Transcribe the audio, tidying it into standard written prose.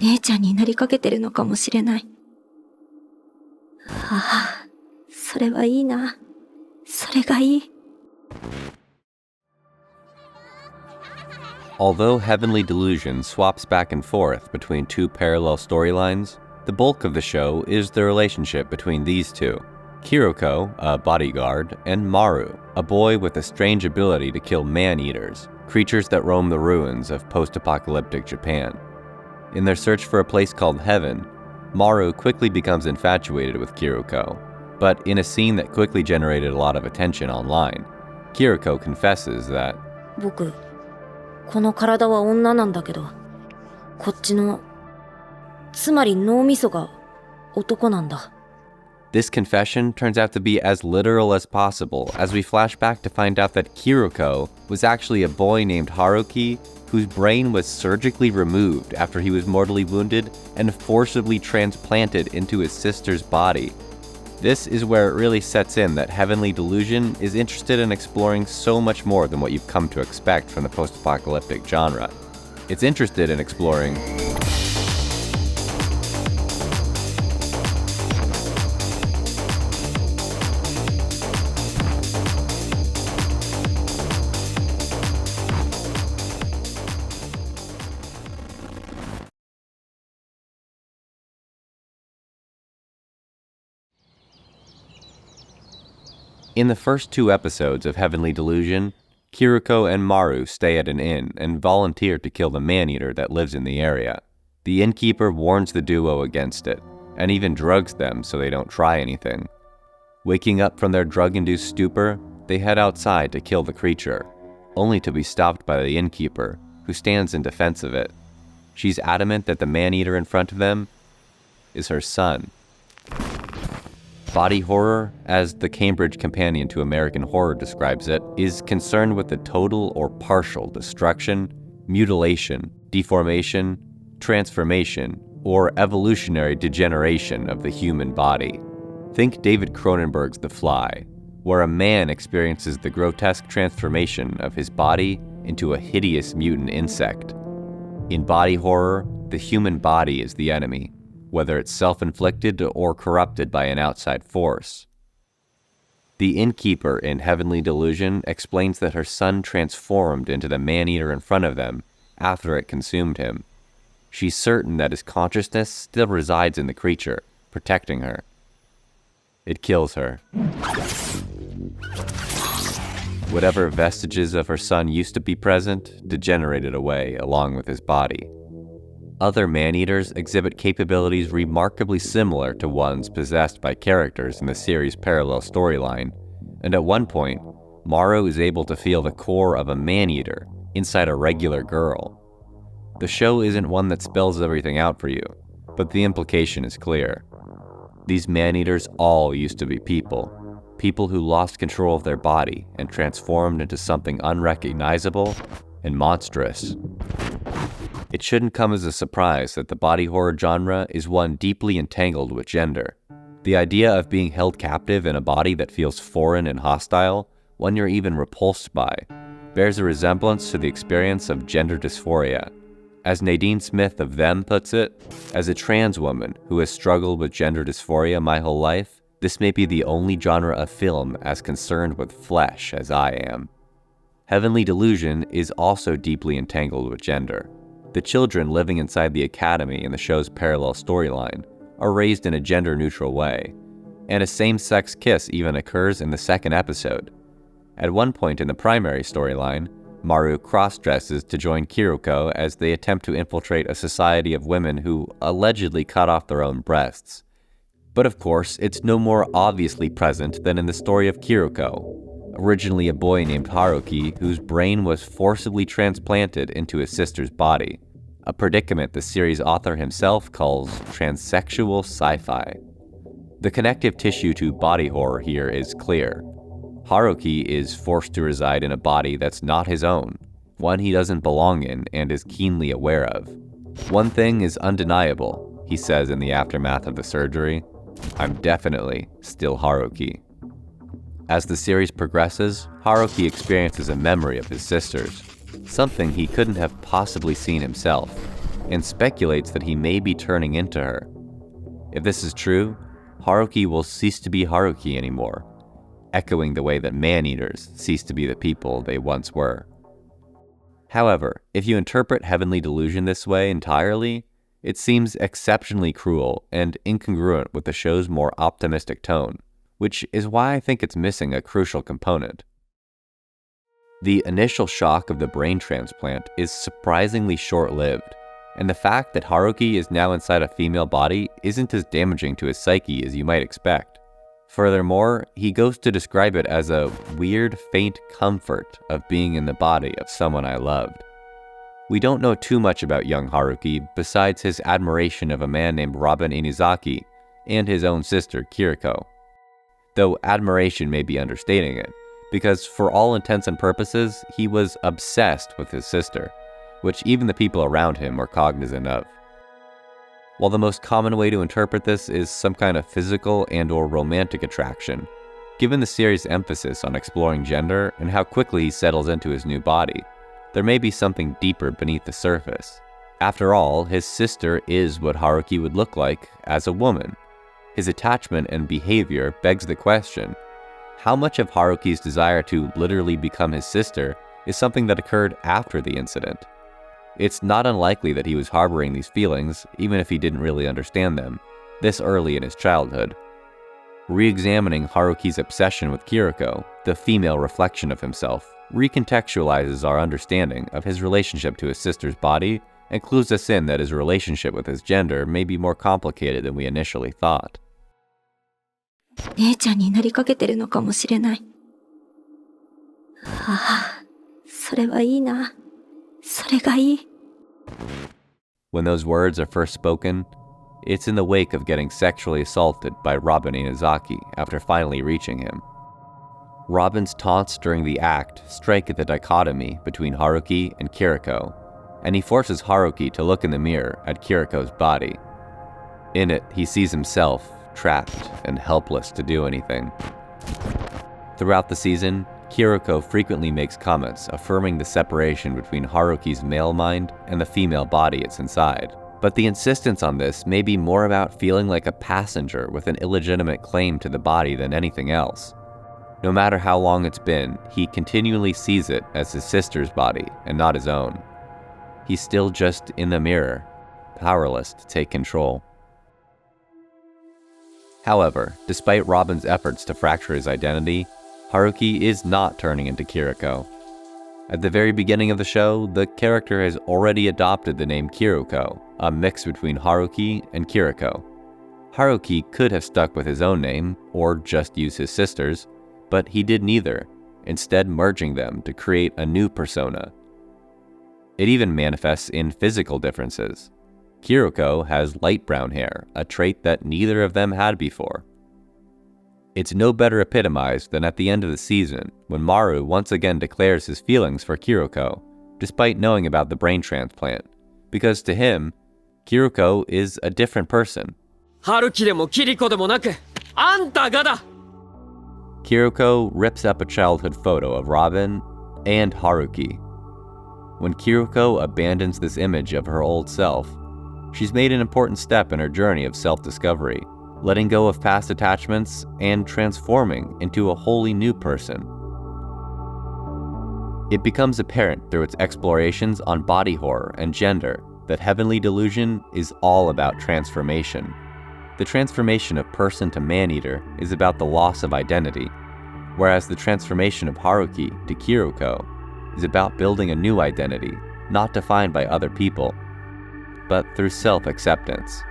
姉ちゃんになりかけてるのかもしれない。ああ、それはいいな。それがいい。Although Heavenly Delusion swaps back and forth between two parallel storylines, the bulk of the show is the relationship between these two. Kiriko, a bodyguard, and Maru, a boy with a strange ability to kill man-eaters, creatures that roam the ruins of post-apocalyptic Japan. In their search for a place called Heaven, Maru quickly becomes infatuated with Kiriko, but in a scene that quickly generated a lot of attention online, Kiriko confesses that, 僕、この体は女なんだけど、こっちの、つまり脳みそが男なんだ。This confession turns out to be as literal as possible as we flash back to find out that Kiriko was actually a boy named Haruki whose brain was surgically removed after he was mortally wounded and forcibly transplanted into his sister's body. This is where it really sets in that Heavenly Delusion is interested in exploring so much more than what you've come to expect from the post-apocalyptic genre. It's interested in exploring In the first two episodes of Heavenly Delusion, Kiriko and Maru stay at an inn and volunteer to kill the man-eater that lives in the area. The innkeeper warns the duo against it, and even drugs them so they don't try anything. Waking up from their drug-induced stupor, they head outside to kill the creature, only to be stopped by the innkeeper, who stands in defense of it. She's adamant that the man-eater in front of them is her son. Body horror, as the Cambridge Companion to American Horror describes it, is concerned with the total or partial destruction, mutilation, deformation, transformation, or evolutionary degeneration of the human body. Think David Cronenberg's The Fly, where a man experiences the grotesque transformation of his body into a hideous mutant insect. In body horror, the human body is the enemy, whether it's self-inflicted or corrupted by an outside force. The innkeeper in Heavenly Delusion explains that her son transformed into the man-eater in front of them after it consumed him. She's certain that his consciousness still resides in the creature, protecting her. It kills her. Whatever vestiges of her son used to be present degenerated away along with his body. Other man-eaters exhibit capabilities remarkably similar to ones possessed by characters in the series' parallel storyline, and at one point, Maru is able to feel the core of a man-eater inside a regular girl. The show isn't one that spells everything out for you, but the implication is clear. These man-eaters all used to be people who lost control of their body and transformed into something unrecognizable and monstrous. It shouldn't come as a surprise that the body horror genre is one deeply entangled with gender. The idea of being held captive in a body that feels foreign and hostile, one you're even repulsed by, bears a resemblance to the experience of gender dysphoria. As Nadine Smith of Them puts it, as a trans woman who has struggled with gender dysphoria my whole life, this may be the only genre of film as concerned with flesh as I am. Heavenly Delusion is also deeply entangled with gender. The children living inside the academy in the show's parallel storyline are raised in a gender-neutral way, and a same-sex kiss even occurs in the second episode. At one point in the primary storyline, Maru cross-dresses to join Kiriko as they attempt to infiltrate a society of women who allegedly cut off their own breasts. But of course, it's no more obviously present than in the story of Kiriko, originally a boy named Haruki whose brain was forcibly transplanted into his sister's body, a predicament the series author himself calls transsexual sci-fi. The connective tissue to body horror here is clear. Haruki is forced to reside in a body that's not his own, one he doesn't belong in and is keenly aware of. One thing is undeniable, he says in the aftermath of the surgery: "I'm definitely still Haruki." As the series progresses, Haruki experiences a memory of his sisters, something he couldn't have possibly seen himself. and speculates that he may be turning into her. If this is true, Haruki will cease to be Haruki anymore, echoing the way that man-eaters cease to be the people they once were. However, if you interpret Heavenly Delusion this way entirely, it seems exceptionally cruel and incongruent with the show's more optimistic tone, which is why I think it's missing a crucial component. The initial shock of the brain transplant is surprisingly short-lived, and the fact that Haruki is now inside a female body isn't as damaging to his psyche as you might expect. Furthermore, he goes to describe it as a weird, faint comfort of being in the body of someone I loved. We don't know too much about young Haruki besides his admiration of a man named Robin Inuzaki and his own sister Kiriko. Though admiration may be understating it, because for all intents and purposes, he was obsessed with his sister, which even the people around him were cognizant of. While the most common way to interpret this is some kind of physical and/or romantic attraction, given the series' emphasis on exploring gender and how quickly he settles into his new body, there may be something deeper beneath the surface. After all, his sister is what Haruki would look like as a woman. His attachment and behavior begs the question, how much of Haruki's desire to literally become his sister is something that occurred after the incident? It's not unlikely that he was harboring these feelings, even if he didn't really understand them, this early in his childhood. Re-examining Haruki's obsession with Kiriko, the female reflection of himself, recontextualizes our understanding of his relationship to his sister's body and clues us in that his relationship with his gender may be more complicated than we initially thought. 姉ちゃんになりかけてるのかもしれない。ああ、それはいいな。それがいい。 When those words are first spoken, it's in the wake of getting sexually assaulted by Robin Inuzaki after finally reaching him. Robin's taunts during the act strike at the dichotomy between Haruki and Kiriko, and he forces Haruki to look in the mirror at Kiriko's body. In it, he sees himself trapped and helpless to do anything. Throughout the season, Kiriko frequently makes comments affirming the separation between Haruki's male mind and the female body it's inside. But the insistence on this may be more about feeling like a passenger with an illegitimate claim to the body than anything else. No matter how long it's been, he continually sees it as his sister's body and not his own. He's still just in the mirror, powerless to take control. However, despite Robin's efforts to fracture his identity, Haruki is not turning into Kiriko. At the very beginning of the show, the character has already adopted the name Kiruko, a mix between Haruki and Kiriko. Haruki could have stuck with his own name, or just use his sister's, but he did neither, instead merging them to create a new persona. It even manifests in physical differences. Kiriko has light brown hair, a trait that neither of them had before. It's no better epitomized than at the end of the season, when Maru once again declares his feelings for Kiriko, despite knowing about the brain transplant, because to him, Kiriko is a different person. Kiriko rips up a childhood photo of Robin and Haruki. When Kiriko abandons this image of her old self, she's made an important step in her journey of self-discovery, letting go of past attachments and transforming into a wholly new person. It becomes apparent through its explorations on body horror and gender that Heavenly Delusion is all about transformation. The transformation of person to man-eater is about the loss of identity, whereas the transformation of Haruki to Kiriko is about building a new identity, not defined by other people, but through self-acceptance.